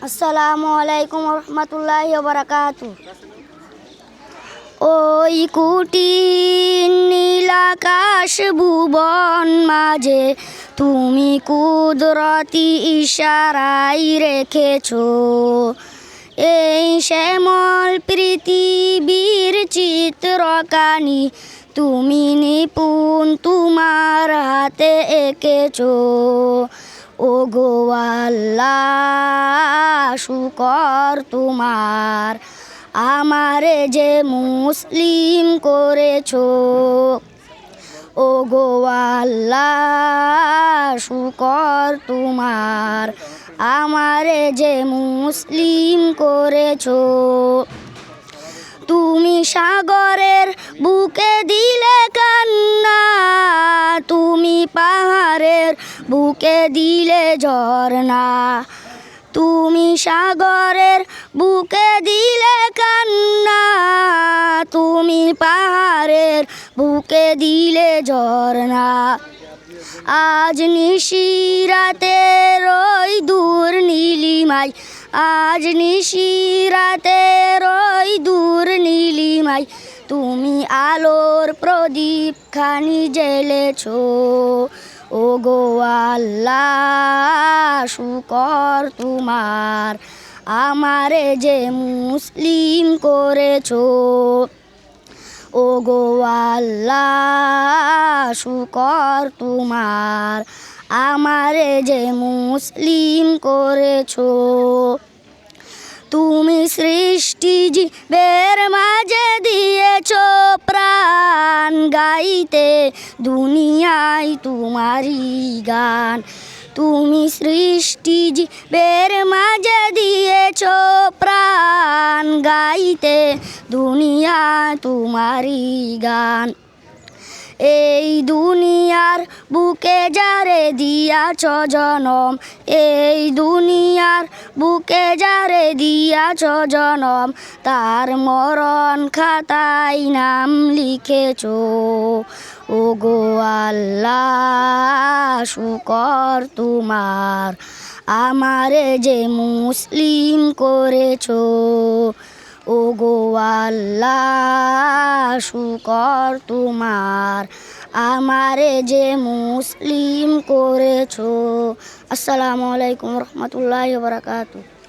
আসসালামু আলাইকুম রহমতুল্লাহি ওয়া বারাকাতুহু। ওই কুটির নীলাকাশ ভুবন মাঝে তুমি কুদরতি ইশারায় রেখেছো এই শ্যামল পৃথিবীর চিত্রকানি তুমি নিপুণ তোমার হাতে এঁকেছো। ও গো আল্লাহ শুকর তোমার আমারে যে মুসলিম করেছো। ও গো আল্লাহ শুকর তোমার আমারে যে মুসলিম করেছো। তুমি সাগরের বুকে দিলে কান্না, তুমি পাহাড়ের বুকে দিলে ঝরনা, তুমি সাগরের বুকে দিলে কান্না, তুমি পাহাড়ের বুকে দিলে ঝরনা। আজ নিশিরাতে রই দূর নীলিমায়, আজ নিশিরাতে রই দূর নীলিমায় তুমি আলোর প্রদীপ খানি জ্বেলেছো। ও গো আল্লাহ শুকর তোমার আমারে যে মুসলিম করেছো। ও গো আল্লাহ শুকর তোমার আমারে যে মুসলিম করেছো। তুমি সৃষ্টি জীবের মাঝে দিয়েছো প্রাণ, গাইতে দুনিয়ায় তোমারই গান। তুমি সৃষ্টি জীবের মাঝে দিয়েছো প্রাণ, গাইতে দুনিয়ায় তোমারই গান। এই দুনিয়ার বুকে যারে দিয়াছ জনম, এই দুনিয়ার বুকে যারে দিয়াছ জনম তার মরণ খাতায় নাম লিখেছো। ও গো আল্লাহ শুকর তোমার আমারে যে মুসলিম করেছো। ও গো আল্লাহ শুকর তোমার আমারে যে মুসলিম করেছো। আসসালামু আলাইকুম রহমতুল্লাহি ওয়া বারাকাতুহু।